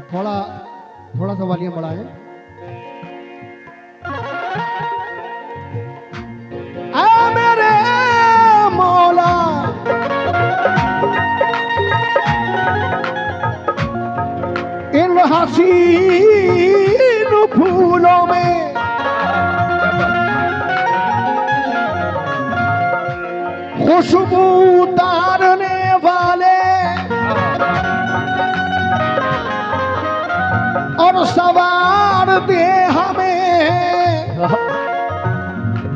थोड़ा थोड़ा सा वॉल्यूम बढ़ाएं। आ मेरे मौला इन हसीन फूलों में खुशबू उतारने वाले और सवार दे हमें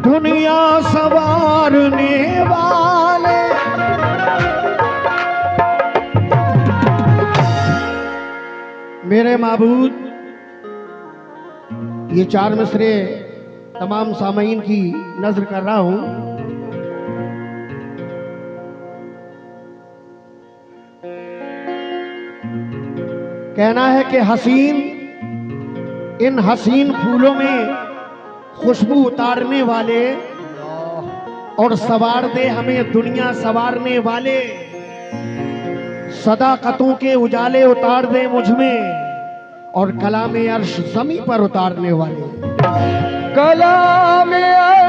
दुनिया सवारने वाले। मेरे माबूद, ये चार मिसरे तमाम सामीन की नजर कर रहा हूं। कहना है कि हसीन, इन हसीन फूलों में खुशबू उतारने वाले और सवार दे हमें दुनिया सवारने वाले, सदाकतों के उजाले उतार दे मुझ में और कलाम अर्श ज़मीं पर उतारने वाले। कलाम अर्श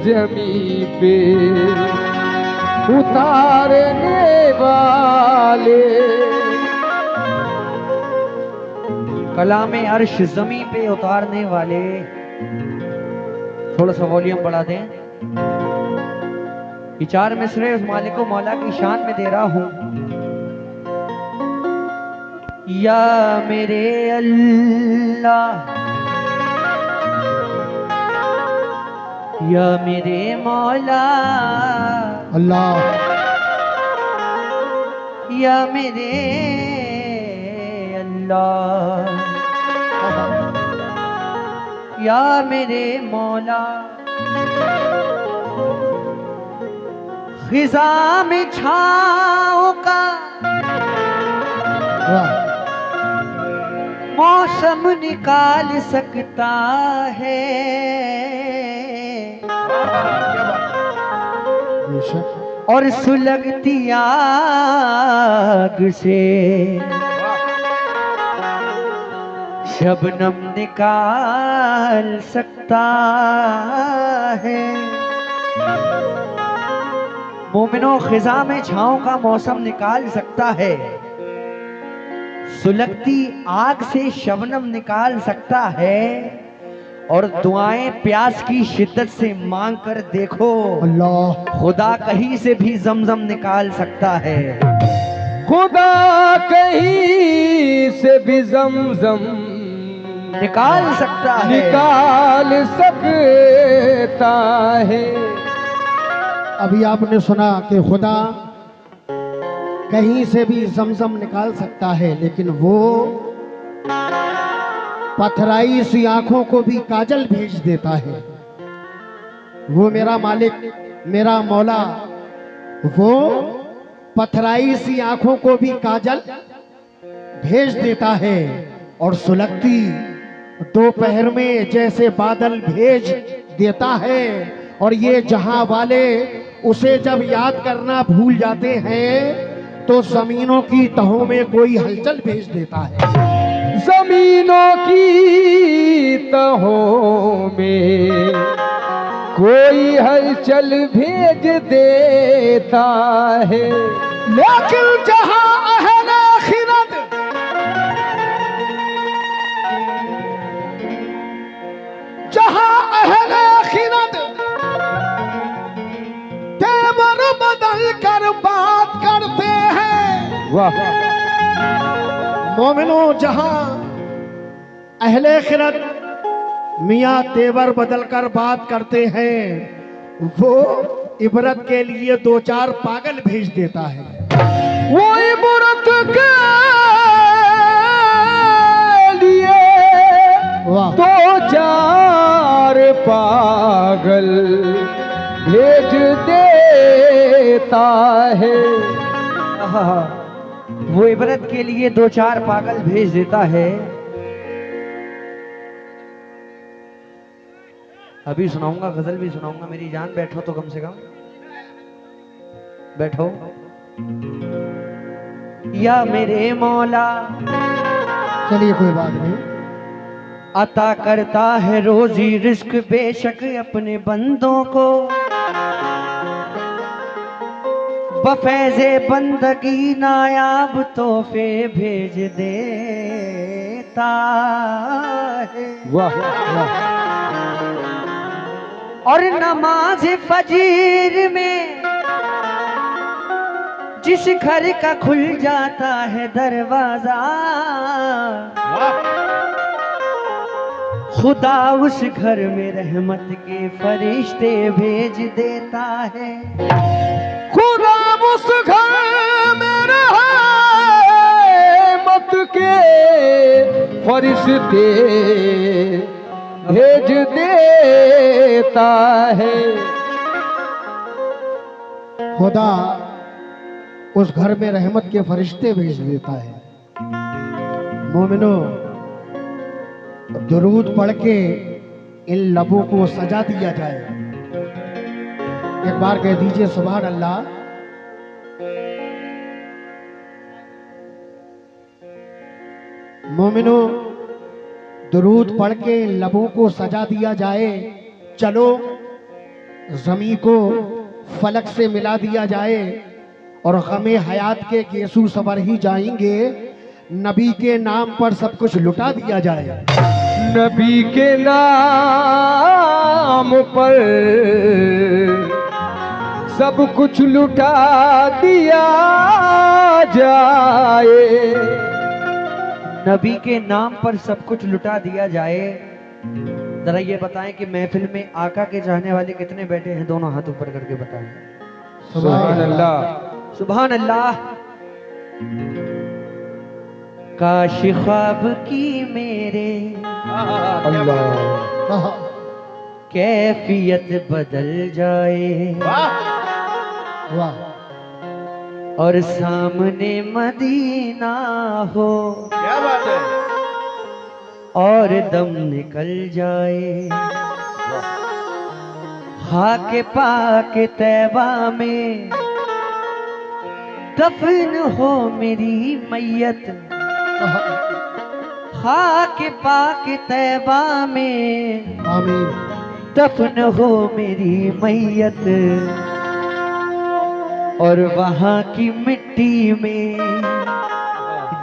ज़मीं पे उतारने वाले, कलाम अर्श ज़मीं पे उतारने वाले। थोड़ा सा वॉल्यूम बढ़ा दें। ये चार मिसरे उस मालिक को मौला की शान में दे रहा हूं। या मेरे अल्लाह, या मेरे मौला, अल्लाह, या मेरे अल्लाह, या मेरे मौला। खिजा में छाओं का वाह, मौसम निकाल सकता है, बेशक। और सुलगती आग से शबनम निकाल सकता है। मोमिनो, खिजा में छांव का मौसम निकाल सकता है, सुलगती आग से शबनम निकाल सकता है, और दुआएं प्यास की शिद्दत से मांग कर देखो, अल्लाह, खुदा कहीं से भी जमजम निकाल सकता है। खुदा कहीं से भी जमजम निकाल सकता है। निकाल सकता है। अभी आपने सुना कि खुदा कहीं से भी जमजम निकाल सकता है, लेकिन वो पथराई सी आंखों को भी काजल भेज देता है। वो मेरा मालिक, मेरा मौला, वो पथराई सी आंखों को भी काजल भेज देता है और सुलगती दोपहर में जैसे बादल भेज देता है। और ये जहां वाले उसे जब याद करना भूल जाते हैं तो जमीनों की तहों में कोई हलचल भेज देता है। जमीनों की तहों में कोई हलचल भेज देता है। लेकिन जहां अहले खिरत जहां अहले खिरत तेवर बदल कर बात करते हैं। वाह, मोमिनो, जहां अहले खिरत मियाँ तेवर बदल कर बात करते हैं, वो इबरत के लिए दो चार पागल भेज देता है। वो इबरत के लिए वाह, दो चार पागल भेज देता है। वो इबरत के लिए दो चार पागल भेज देता है। अभी सुनाऊंगा, गजल भी सुनाऊंगा। मेरी जान, बैठो तो कम से कम बैठो। या मेरे मौला, चलिए कोई बात नहीं। अता करता है रोजी रिस्क बेशक अपने बंदों को, बफैज़े बंदगी नायाब तोहफे भेज देता है। वाह वाह। और नमाज फजीर में जिस घर का खुल जाता है दरवाजा, खुदा उस घर में रहमत के फरिश्ते भेज देता है। खुदा उस घर में रहमत के फरिश्ते भेज देता है। खुदा उस घर में रहमत के फरिश्ते भेज देता है। मोमिनो, दुरूद पढ़ के इन लबों को सजा दिया जाए। एक बार कह दीजिए सुभान अल्लाह। मोमिनो, दुरूद पढ़ के इन लबों को सजा दिया जाए। चलो ज़मीं को फलक से मिला दिया जाए और हमें हयात के गेसू सवर ही जाएंगे। नबी के नाम पर सब कुछ लुटा दिया जाए। नबी के नाम पर सब कुछ लुटा दिया जाए। नबी के नाम पर सब कुछ लुटा दिया जाए। जरा ये बताएं कि महफिल में आका के चाहने वाले कितने बैठे हैं? दोनों हाथ ऊपर करके बताएं। सुभान अल्लाह। सुभान अल्लाह। काश ख्वाब की मेरे अल्लाह। कैफियत बदल जाए वाह। और सामने मदीना हो, क्या बात है। और दम निकल जाए। खाके पाके तैबा में दफन हो मेरी मैयत। खाके पाके तैबा में आमीन। दफन हो मेरी मैयत। और वहाँ की मिट्टी में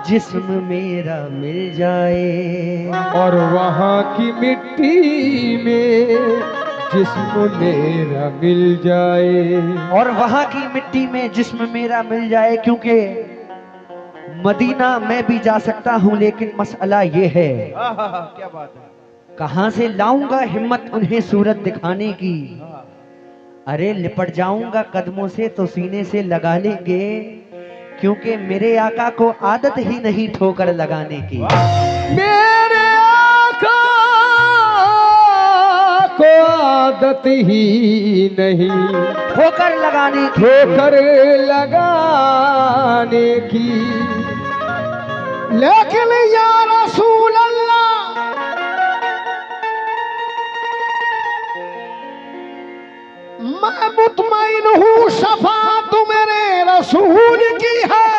जिस्म मेरा मिल जाए। और वहाँ की मिट्टी में जिस्म मेरा मिल जाए। और वहाँ की मिट्टी में जिस्म मेरा मिल जाए। क्योंकि मदीना मैं भी जा सकता हूँ, लेकिन मसला ये है क्या बात है। कहाँ से लाऊंगा हिम्मत उन्हें सूरत दिखाने की। अरे लिपट जाऊंगा कदमों से तो सीने से लगा लेंगे, क्योंकि मेरे आका को आदत ही नहीं ठोकर लगाने की। मेरे आका को आदत ही नहीं ठोकर लगाने की। ठोकर लगाने की। लेकिन या रसूल अल्लाह, मैं मुतमईन हूँ शफाअत मेरे रसूल की है।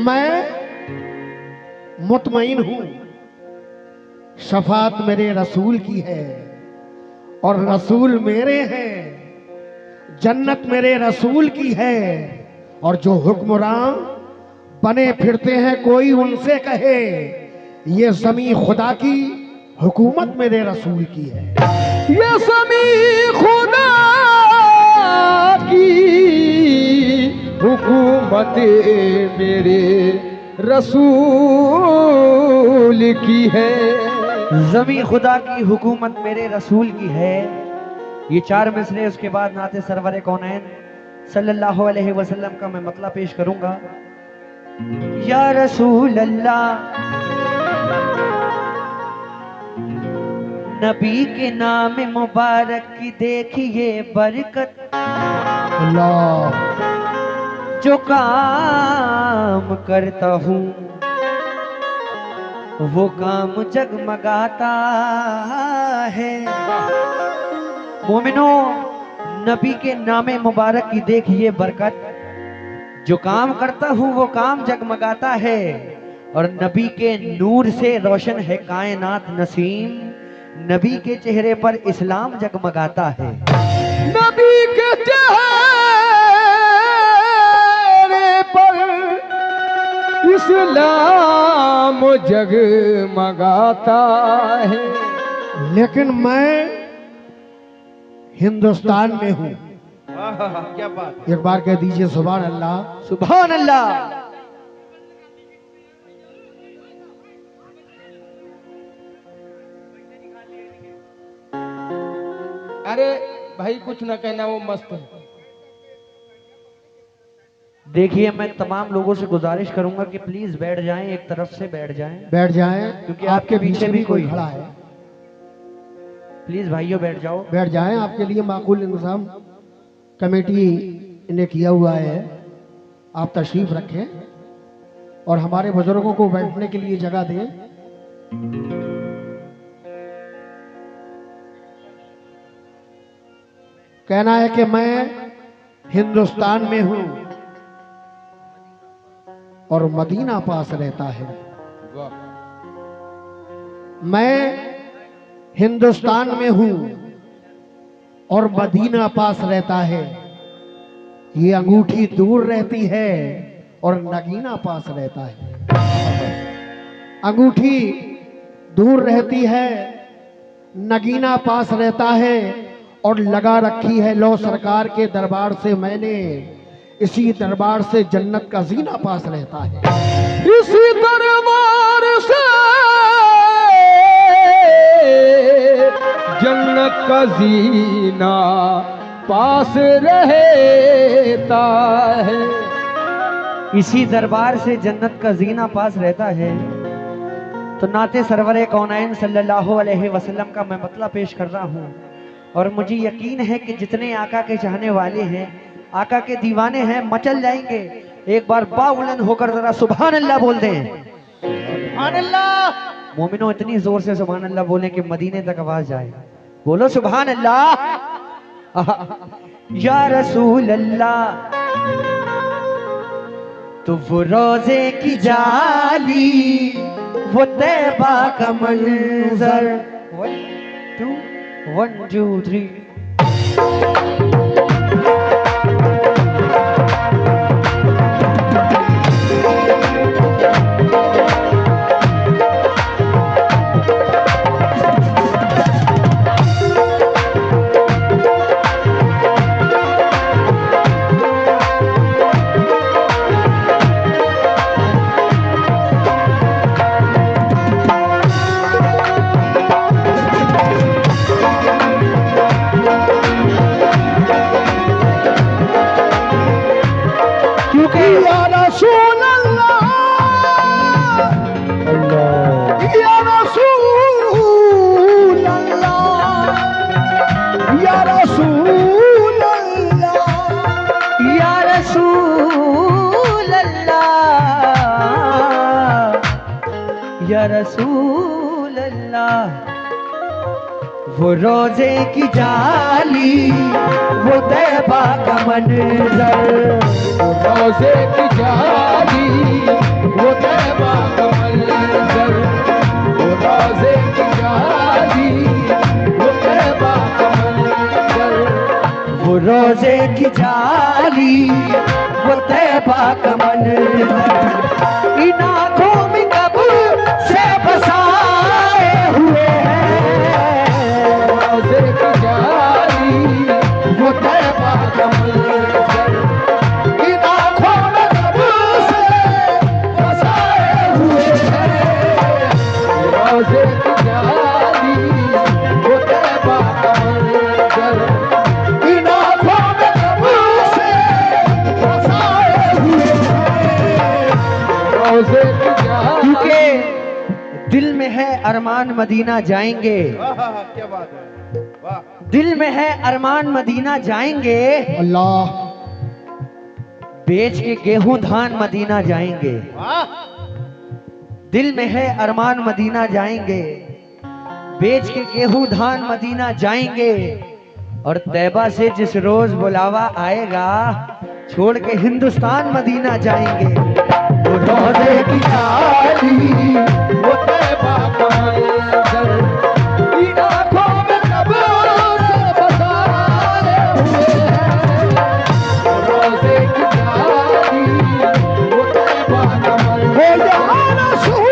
मैं मुतमईन हूँ शफाअत मेरे रसूल की है। और रसूल मेरे हैं, जन्नत मेरे रसूल की है। और जो हुक्मरान बने फिरते हैं कोई उनसे कहे ये ज़मीं खुदा की, हुकूमत मेरे रसूल की है। ये ज़मीं खुदा की, हुकूमत मेरे रसूल की है। ज़मीं खुदा की, हुकूमत मेरे रसूल की है। ये 4 मिसरे, उसके बाद नाते सरवर कौनैन सल्लल्लाहु अलैहि वसल्लम का मैं मतला पेश करूंगा। या रसूल अल्लाह, नबी के नाम मुबारक की देखिए बरकत। अल्लाह। जो काम करता हूँ वो काम जगमगाता है। मोमिनो, नबी के नामे मुबारक की देखिए बरकत। जो काम करता हूँ वो काम जगमगाता है, और नबी के नूर से रोशन है कायनात नसीम, नबी के चेहरे पर इस्लाम जगमगाता है। नबी के चेहरे पर इस्लाम जगमगाता है। लेकिन मैं हिंदुस्तान में हूँ। क्या बात। एक बार कह दीजिए सुभान अल्लाह। सुभान अल्लाह। अरे भाई कुछ ना कहना, वो मस्त है। देखिए मैं तमाम लोगों से गुजारिश करूंगा कि प्लीज बैठ जाएं, एक तरफ से बैठ जाएं, बैठ जाएं, क्योंकि आपके पीछे भी कोई खड़ा है। प्लीज भाइयों बैठ जाओ। बैठ जाएं, आपके लिए माकूल इंतजाम कमेटी ने किया हुआ है। आप तशरीफ रखें और हमारे बुजुर्गों को बैठने के लिए जगह दें। कहना है कि मैं हिंदुस्तान में हूं और मदीना पास रहता है। वाह। मैं हिंदुस्तान में हूं और मदीना पास रहता है। ये अंगूठी दूर रहती है और नगीना पास रहता है। अंगूठी दूर रहती है, नगीना पास रहता है, और लगा रखी है लो सरकार के दरबार से मैंने, इसी दरबार से जन्नत का जीना पास रहता है। इसी दरबार से जन्नत का जीना पास रहता है। इसी दरबार से जन्नत का जीना पास रहता है। तो नाते सरवरे कौनैन सल्लल्लाहु अलैहि वसल्लम का मैं मतलब पेश कर रहा हूँ, और मुझे यकीन है कि जितने आका के चाहने वाले हैं, आका के दीवाने हैं, मचल जाएंगे। एक बार बाउलन होकर जरा सुभान अल्लाह बोल दें। सुभान अल्लाह। मोमिनो इतनी जोर से सुभान अल्लाह बोलें कि मदीने तक आवाज जाए। बोलो सुभान अल्लाह। या रसूल अल्लाह, तो वो रोजे की जाली, वो तैबा का मंजर। 1 2 3। या रसूल अल्लाह, वो रोजे की जाली, वो तैबा का मंजर। रोजे की जाली, वो तैबा का मंजर। वो रोजे की जाली, वो तैबा का मंजर। वो रोजे की जाली, वो तैबा का मंजर। इन आँखों में कब से बसाए हुए हैं। रोजे की जाली, वो तैबा का मंजर। इन आँखों में कब से बसाए हुए हैं। रोजे की जाली, वो तैबा का मंजर। इन आँखों में कब से बसाए हुए हैं। रोजे की जाली। क्योंकि दिल में है अरमान मदीना जाएंगे। क्या बात है, वाह। दिल में है अरमान मदीना जाएंगे, अल्लाह। बेच के गेहूं धान मदीना जाएंगे। दिल में है अरमान मदीना जाएंगे, बेच के गेहूं धान मदीना जाएंगे। और तैबा से जिस रोज बुलावा आएगा, छोड़ के हिंदुस्तान मदीना जाएंगे। वो रोजे की जाली वो तैबा का मंजर इन आँखों में कब से बसाए हुए हैं। वो रोजे की जाली वो तैबा का मंजर वो रोजे की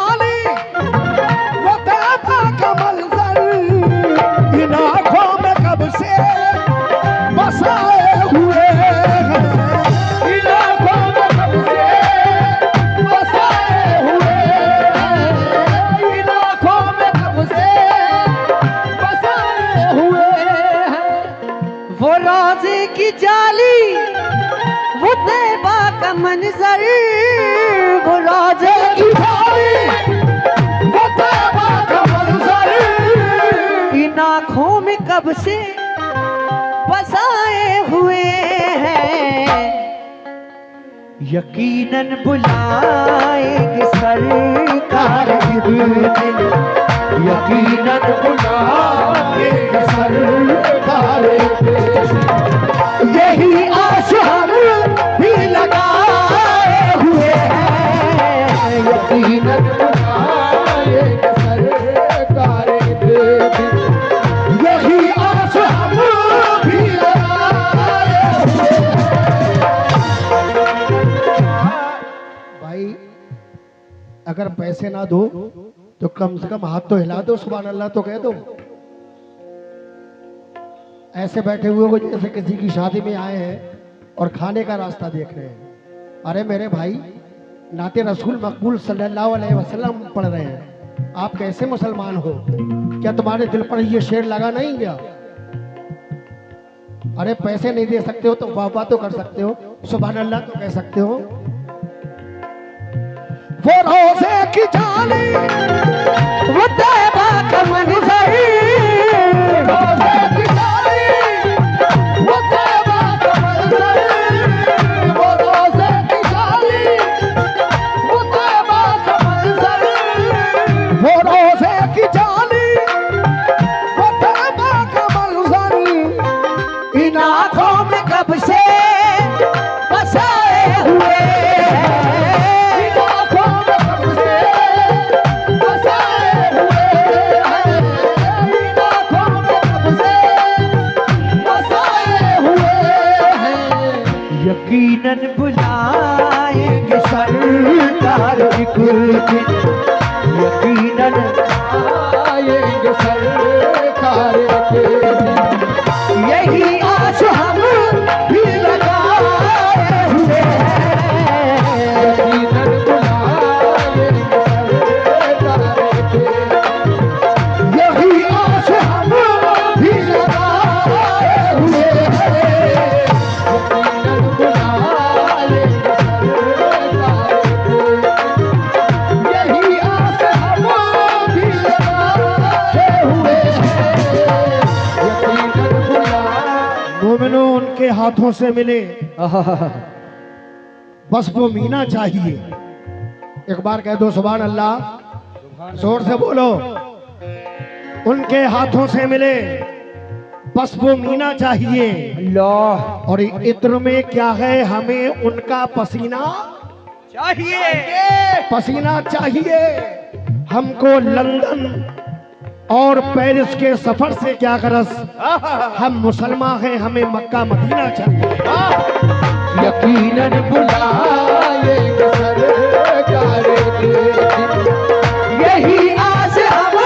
जाली वो तैबा का मंजर इन आँखों में कब से बसाए हुए हैं। इन आँखों में कब से बसाए हुए हैं। इन आँखों में कब से बसाए हुए हैं। वो रोजे की जाली वो तैबा का मंजर, वो रोजे की जाली वो तैबा का मंजर इन आँखों में कब से बसाए हुए हैं। यकीनन बुलाएंगे सरकार एक दिन, यकीनन बुलाएंगे सरकार एक दिन। यही आस हम भी लगाए हुए हैं। यकीनन बुलाएंगे सरकार एक दिन। यही आस हम भी लगाए हुए भाई, अगर पैसे ना दो तो कम से कम हाथ तो हिला दो, सुभान अल्लाह तो कह दो। ऐसे बैठे हुए हो जैसे किसी की शादी में आए हैं और खाने का रास्ता देख रहे हैं। अरे मेरे भाई, नाते रसूल मकबूल सल्लल्लाहु अलैहि वसल्लम पढ़ रहे हैं, आप कैसे मुसलमान हो? क्या तुम्हारे दिल पर ये शेर लगा नहीं गया? अरे पैसे नहीं दे सकते हो तो वाह तो कर सकते हो, सुभान अल्लाह तो कह सकते हो। वो रोजे की जाली वो तैबा का मंजर, रोजे की जाली वो तैबा का मंजर, वो रोजे की जाली वो तैबा का मंजर, वो रोजे की जाली वो तैबा का मंजर इन आँखों में कब से बसाए हुए हैं। इन आँखों में कब से बसाए हुए हैं। इन आँखों में कब से बसाए हुए हैं। यकीनन बुलाएंगे सरकार एक दिन, यकीनन आएंगे सरकार के दिन। यही आस हम भी लगाए हुए हैं। यकीनन बुलाएंगे सरकार के दिन। यही आस हम भी लगाए हुए हैं। यकीनन बुलाएंगे सरकार के दिन। यही आस हम भी लगाए हुए हैं। यकीनन बुलाएंगे। मोमिनो उनके हाथों से मिले, बस वो मीना चाहिए। एक बार कह दो सुभान अल्लाह, जोर से बोलो। उनके हाथों से मिले, बस वो मीना चाहिए। अल्लाह और इत्र में क्या है, हमें उनका पसीना चाहिए, पसीना चाहिए। हमको लंदन और पेरिस के सफर से क्या गरज, हम मुसलमान हैं, हमें मक्का मदीना चाहिए। यकीनन बुलाएंगे सरकार के दिन। यही आस हम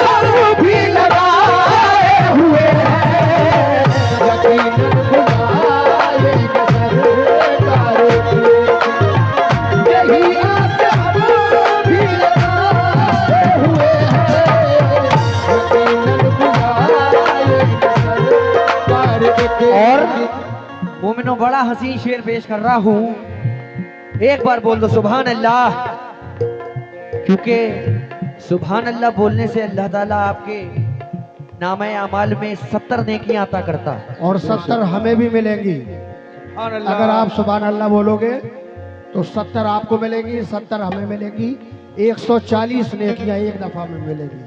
भी लगाए हुए हैं। यकीनन बुलाएंगे सरकार के दिन। यही आस हम भी लगाए हुए हैं। यकीनन बुलाएंगे सरकार के दिन। और मोमिनो बड़ा हसीन शेर पेश कर रहा हूँ, एक बार बोल दो सुभान अल्लाह, क्योंकि सुभान अल्लाह बोलने से अल्लाह ताला आपके नामे अमाल में 70 नेकियां अता करता है। और 70 हमें भी मिलेंगी। अगर आप सुभान अल्लाह बोलोगे तो 70 आपको मिलेगी, 70 हमें मिलेगी, 140 नेकियां एक दफा में मिलेगी।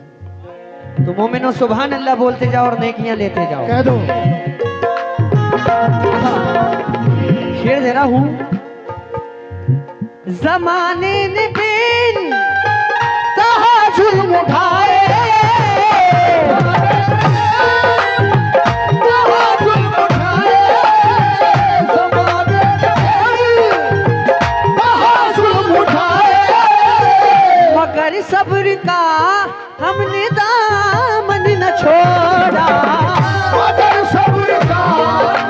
तो मोमिनो सुभान अल्लाह बोलते जाओ और नेकियां लेते जाओ। कह दो। शेर दे रहा हूं। जमाने ने बिन कहा जुल्म उठाए, मगर सब्र का हमने दामन न छोड़ा, मगर सब्र का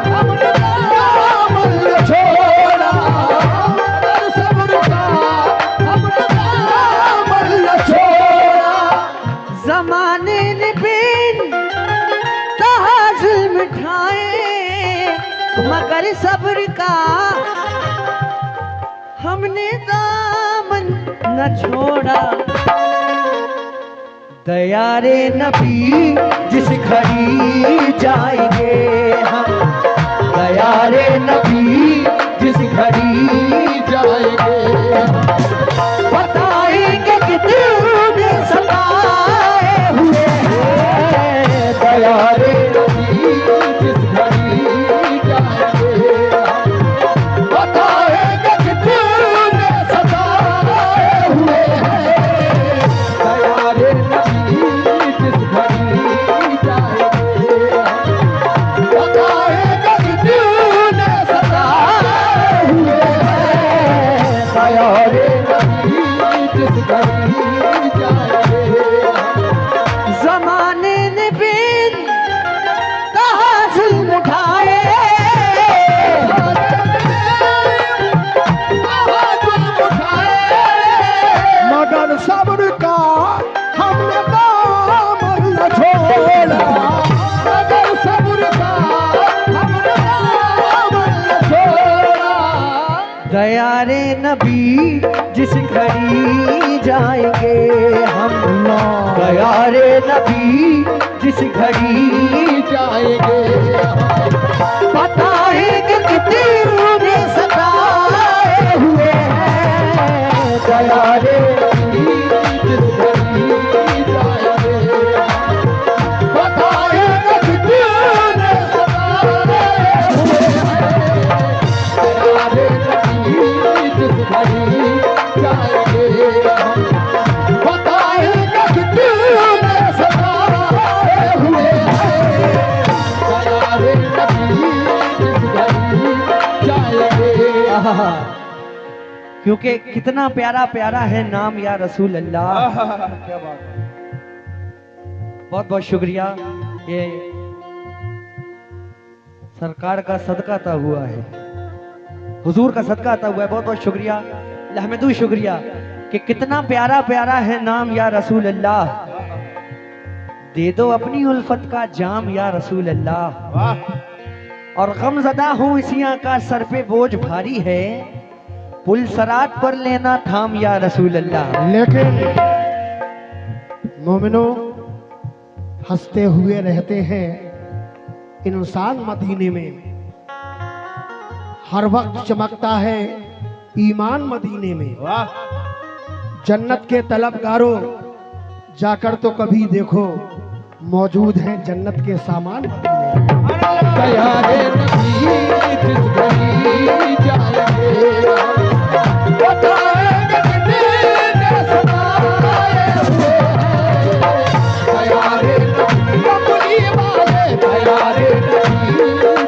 हमने दामन न छोड़ा, मगर सब्र का हमने दामन न छोड़ा। जमाने ने बिन कहा जुल्म उठाए, मगर सब्र का हमने दामन न छोड़ा। दया रे नबी जिस घड़ी जाएंगे हम, दया रे नबी जिस घड़ी जाएंगे हम, बताएंगे कितने सताए हुए हैं। दया रे नबी जिस घड़ी जाएंगे हम, बताएंगे कितने सताए हुए हैं। दया रे जमाने ने बिन कहा जुल्म उठाए, मगर सब्र का हमने दामन न छोड़ा, मगर सब्र का हमने दामन न छोड़ा। दया रे नबी जिस घड़ी जाएंगे हम, दया रे नबी जिस घड़ी जाएंगे हम, बताएंगे कितने सताए हुए हैं। दया रे नबी जिस घड़ी जाएंगे हम, बताएंगे कितने सताए हुए हैं। दया रे नबी जिस घड़ी जाएंगे हम, बताएंगे कितने सताए हुए हैं। दया रे नबी जिस घड़ी जाएंगे। आहा, क्योंकि कितना प्यारा प्यारा है नाम या रसूल अल्लाह। क्या बात है। बहुत बहुत शुक्रिया। ये सरकार का सदका अता हुआ है, हुजूर का सदका अता हुआ है। बहुत बहुत शुक्रिया, लहमदू शुक्रिया कि कितना प्यारा प्यारा है नाम या रसूल अल्लाह। दे दो अपनी उल्फत का जाम या रसूल अल्लाह। वाह। और गमज़दा हूँ इसियां का सर पे बोझ भारी है, पुल सरात पर लेना थाम या रसूल अल्लाह। लेकिन मोमिनो हंसते हुए रहते हैं इंसान मदीने में, हर वक्त चमकता है ईमान मदीने में। वाह। जन्नत के तलबगारों जाकर तो कभी देखो, मौजूद हैं जन्नत के सामान मदीने में। दया रे नबी जिस घड़ी जाएंगे हम, बताएंगे कितने सताए हुए हैं। दया रे नबी कमली वाले, दया रे नबी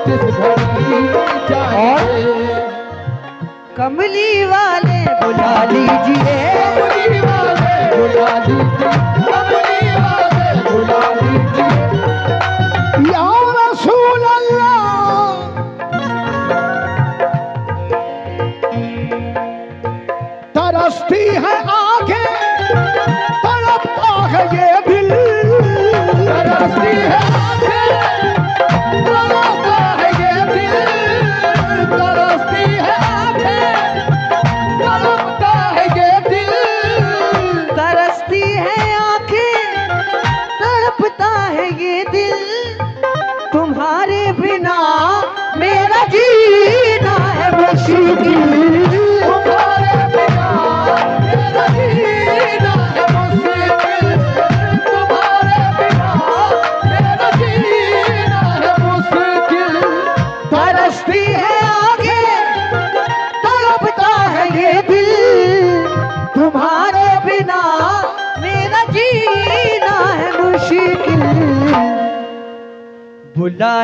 जिस घड़ी जाएंगे। कमली वाले बुला लीजिए, कमली वाले बुला लीजिए, कमली वाले बुला लीजिए। या रसूल अल्लाह तरसती है आंखें, तड़पता है ये दिल, तरसती है आंखें, तड़पता है ये दिल, तरसती है आंखें, तड़पता है ये दिल।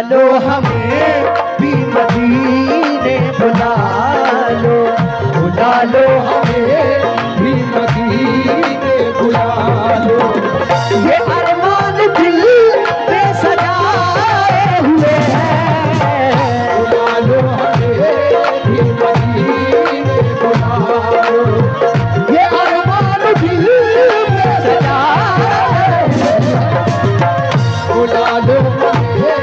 लो हमें भी मदीने बुला लो हमें भी मदीने बुला लो। ये अरमान दिल में सजाए हुए हैं। बुला लो हमें भी मदीने बुला लो। ये अरमान दिल में सजाए हुए हैं। बुला लो हमें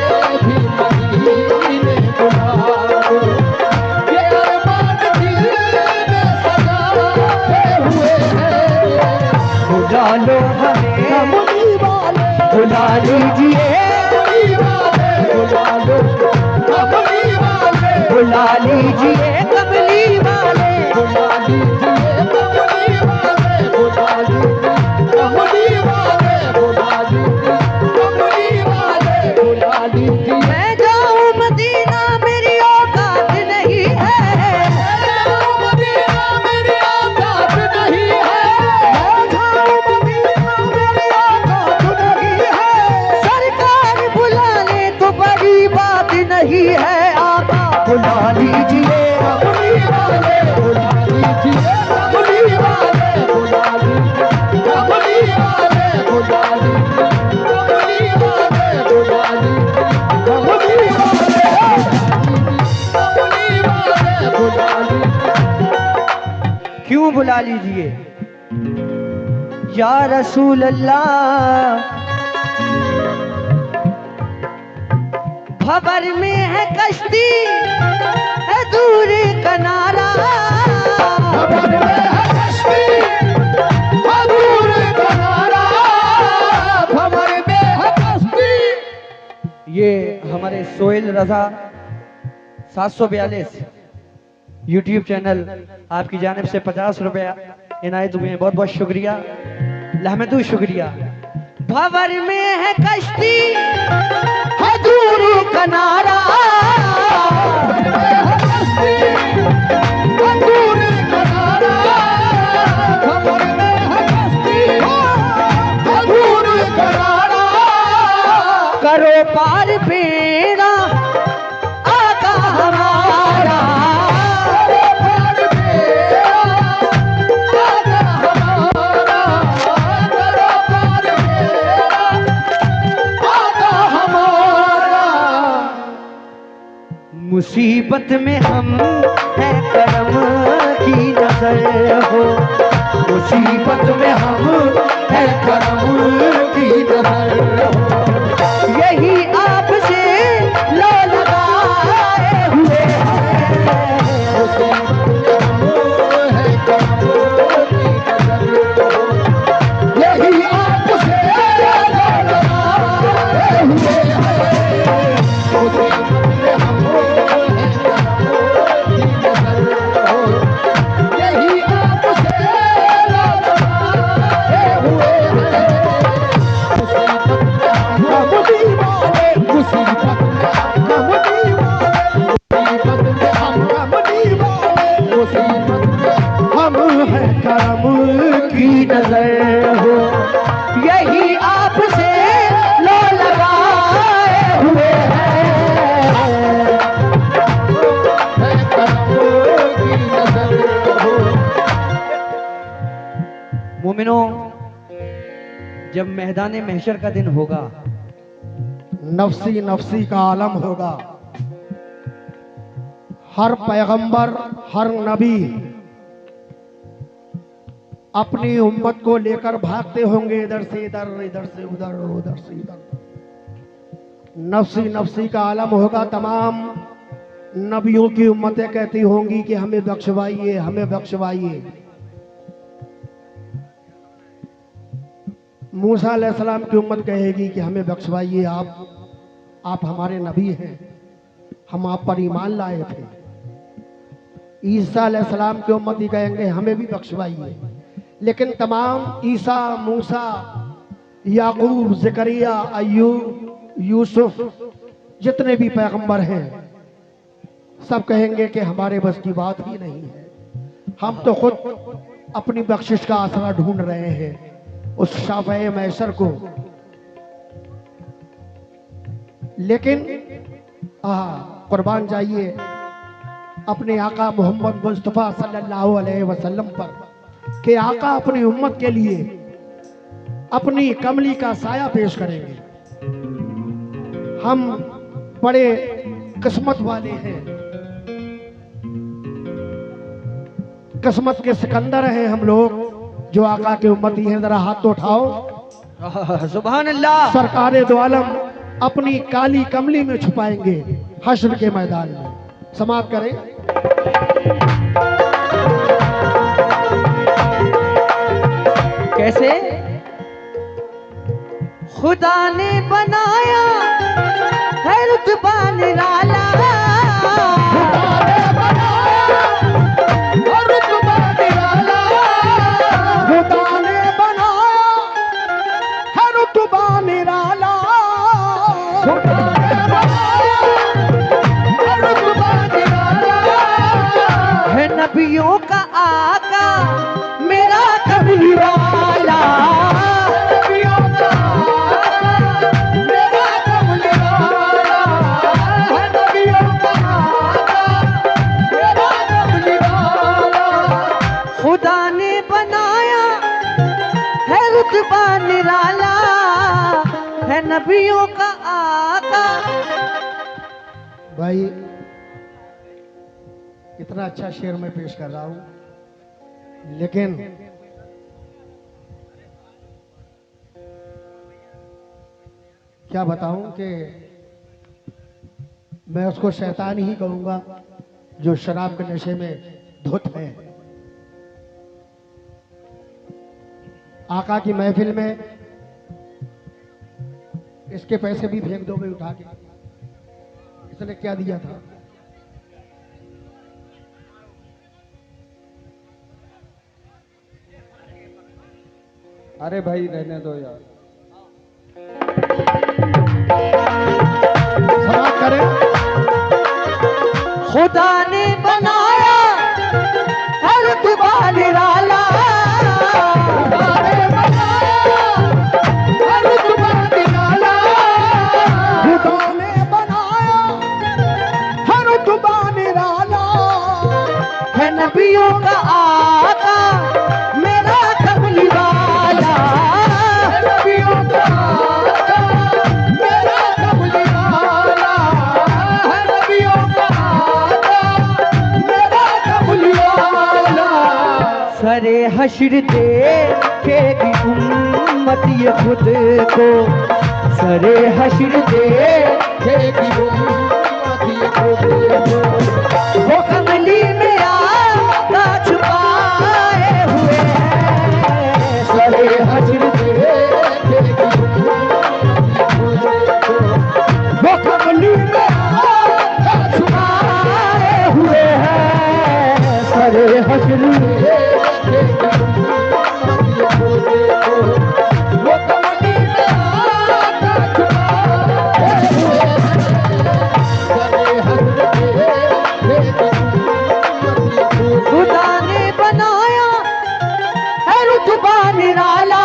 भी मदीने बुला लो। ये अरमान दिल में सजाए हुए हैं। बुला लो हमें कमली वाले बुला लीजिए। बुला लो कमली वाले बुला लीजिए कमली वाले। बुला लीजिए कमली वाले बुला लीजिए कमली वाले बुला लीजिए कमली वाले बुला लीजिए। मैं जाऊं मदीना मेरी औकात नहीं है। मदीना मेरी औकात नहीं है। मैं जाऊं मदीना मेरी औकात नहीं है। सरकार बुला ले तो बड़ी बात नहीं है। आका बुला लीजिए कमली वाले बुला लीजिए कमली वाले बुला लीजिए कमली वाले बुला लीजिए कमली वाले बुला लीजिए कमली वाले कमली वाले बुला लीजिए। क्यों बुला लीजिए या रसूल अल्लाह। खबर में है कश्ती है दूर किनारा। खबर में है कश्ती दूर किनारा। खबर में है कश्ती। ये हमारे सोहेल रजा 742 यूट्यूब चैनल आपकी जानिब से 50 रुपया इनायत हुए हैं। बहुत बहुत शुक्रिया लहमदू शुक्रिया। भंवर में है कश्ती है दूर किनारा। दूर किनारा। खबर में है कश्ती दूर किनारा। करो पार बेड़ा आका हमारा। पार बेड़ा आका हमारा। करो पार बेड़ा आका हमारा। मुसीबत में हम है करम की नजर हो। मुसीबत में हम है करम की नजर हो। यही आपसे लो लगाए हुए हैं। यही आपसे यही आपसे हम हैं करम की नजर हो। यही आपसे लो लगाए हुए हैं। मोमिनो जब मैदान महशर का दिन होगा नफसी नफसी का आलम होगा। हर पैगंबर हर नबी अपनी उम्मत को लेकर भागते होंगे, इधर से इधर इधर से उधर उधर से इधर। नफसी नफसी का आलम होगा। तमाम नबियों की उम्मतें कहती होंगी कि हमें बख्शवाइए हमें बख्शवाइए। मूसा अलैहिस्सलाम की उम्मत कहेगी कि हमें बख्शवाइए, आप हमारे नबी हैं, हम आप पर ईमान लाए थे। ईसा अलैहिस्सलाम की उम्मत ही कहेंगे हमें भी बख्शवाइए। लेकिन तमाम ईसा मूसा याकूब ज़करिया अय्यूब यूसुफ जितने भी पैगंबर हैं सब कहेंगे कि हमारे बस की बात ही नहीं है। हम तो खुद अपनी बख्शिश का आसरा ढूंढ रहे हैं उस शाफ़े मैसर को। लेकिन कुर्बान जाइए अपने आका मोहम्मद मुस्तफ़ा सल्लल्लाहु अलैहि वसल्लम पर कि आका अपनी उम्मत के लिए अपनी कमली का साया पेश करेंगे। हम बड़े किस्मत वाले हैं, किस्मत के सिकंदर हैं हम लोग जो आका के उम्मती हैं। जरा हाथ तो उठाओ। सुभान अल्लाह। सरकारे दो आलम अपनी काली कमली में छुपाएंगे हश्र के मैदान में। समाप्त करें। कैसे? खुदा ने बनाया है रुतबा निराला, खुदा ने बनाया है रुतबा निराला, है नबियों का आका मेरा कमली वाला, खुदा ने बनाया है रुतबा निराला, है नबियों का आका। भाई इतना अच्छा शेर मैं पेश कर रहा हूं, लेकिन क्या बताऊं कि मैं उसको शैतान ही कहूंगा जो शराब के नशे में धुत है। आका की महफिल में इसके पैसे भी फेंक दोगे उठा के। इसने क्या दिया था? अरे भाई रहने दो यार। समाप्त करें। खुदा ने बनाया है रुतबा निराला, खुदा ने बनाया है रुतबा निराला, खुदा ने बनाया है रुतबा निराला, है नबियों का आका मेरा कमली वाला, है नबियों का आका मेरा कमली वाला, है नबियों का आका मेरा कमली वाला। सरे हश्र देखेगी उम्मत ये खुद को, सरे हश्र देखेगी उम्मत ये खुद को, वो कमली में आका छुपाए हुए हैं, सरे हश्र देखेगी उम्मत ये खुद को, वो कमली में आका छुपाए हुए हैं, सरे हश्र देखेगी उम्मत ये खुद को, वो कमली में आका छुपाए हुए हैं। खुदा ने बनाया है रुतबा निराला,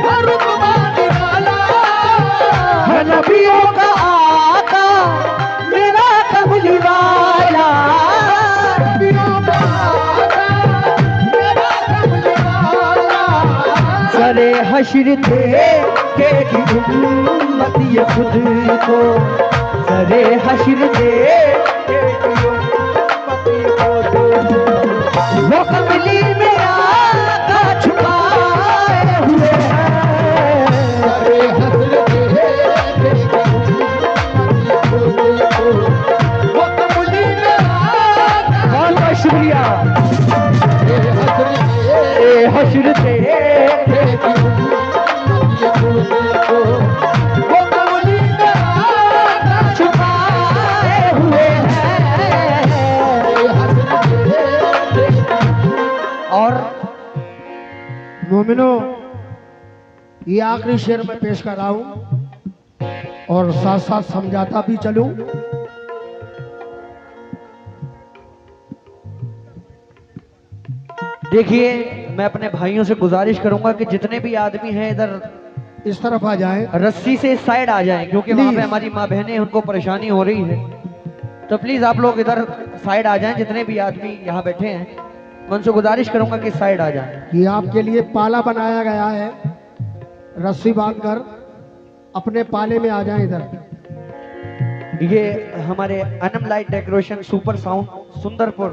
है रुतबा निराला, है नबियों का आका मेरा कमली वाला, नबियों का आका मेरा कमली वाला। सरे हश्र देखेगी उम्मत ये खुद को, सरे हश्र देखेगी उम्मत ये खुद को, वो कमली में आका छुपाए हुए हैं, सरे हश्र देखेगी उम्मत ये खुद को, वो कमली में आका। बहुत बहुत शुक्रिया। हश्र देखेगी उम्मत ये खुद को, वो कमली में आका छुपाए हुए हैं। और मोमिनो, ये आखिरी शेर में पेश कर रहा हूं और साथ साथ समझाता भी चलूं। देखिए, मैं अपने भाइयों से गुजारिश करूंगा कि जितने भी आदमी हैं इधर इस तरफ आ जाएं। रस्सी से इस साइड आ जाएं, क्योंकि वहाँ पे Please। हमारी माँ बहनें उनको परेशानी हो रही है। तो प्लीज आप लोग इधर साइड आ जाएं, जितने भी आदमी यहाँ बैठे हैं मैं उनसे गुजारिश करूंगा कि साइड आ जाएं। ये आपके लिए पाला बनाया गया है, रस्सी बांधकर अपने पाले में आ जाएं इधर। ये हमारे Anam light decoration super sound Sundarpur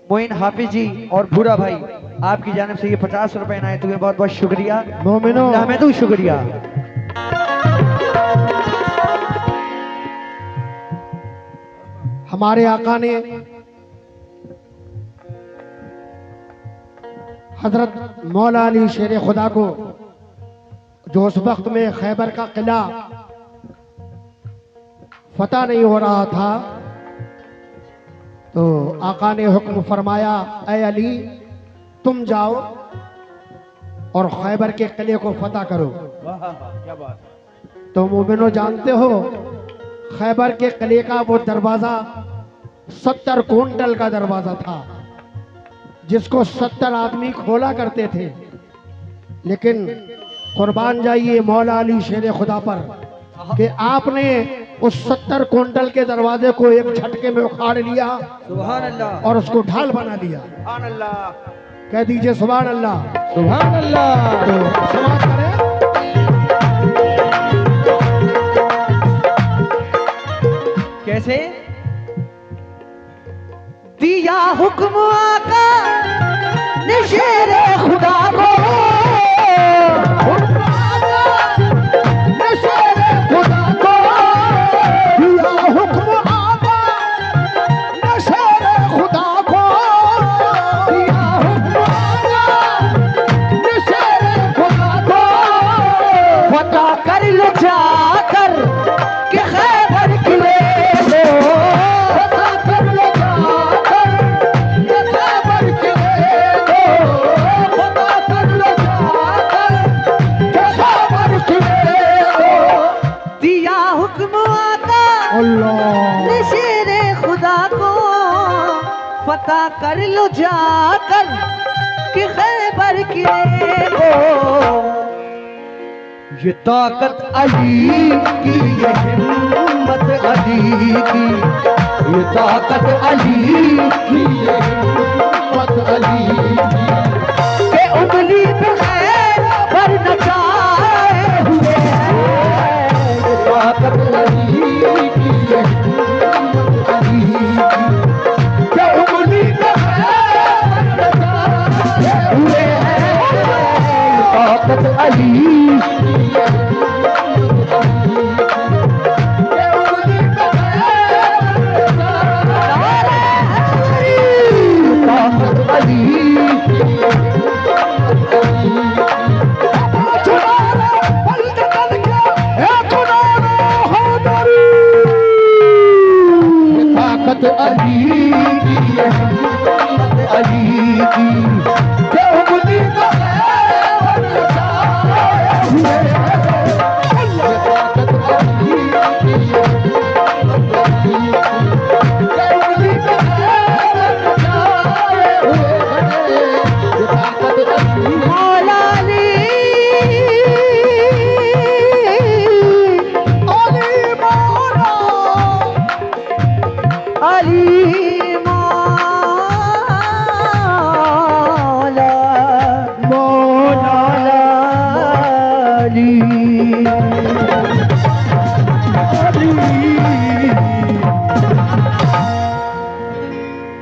Moin Hafiz ji और भूरा भाई, आपकी जानिब से ये 50 रुपए इनायत हुए, बहुत बहुत शुक्रिया। मोमिनो अहमदू शुक्रिया। हमारे आका ने हजरत मौला अली शेर खुदा को, जो उस वक्त में खैबर का किला फतह नहीं हो रहा था, तो आका ने हुक्म फरमाया, ऐ अली तुम जाओ और खैबर के किले को फतह करो। क्या बात। तो मोमिनो जानते हो, खैबर के किले का वो दरवाजा 70 कुंटल का दरवाजा था, जिसको 70 आदमी खोला करते थे। लेकिन कुर्बान जाइए मौला अली शेर खुदा पर कि आपने उस 70 कुंटल के दरवाजे को एक झटके में उखाड़ लिया सुभान अल्लाह, और उसको ढाल बना दिया। सुभान अल्लाह, कह दीजिए सुभान अल्लाह। सुभान अल्लाह। तो समाप्त करें। कैसे दिया हुक्म आका ने शेर खुदा को, पता कर लो जाकर कि खैबर किले को, ये ताकत अली की, ये हिम्मत अली की, ये ताकत अली की, ये हिम्मत अली की, ये उंगली पे खैबर नचाए हुए हैं, ये ताकत अली की, ये हिम्मत अली की, ताकत अली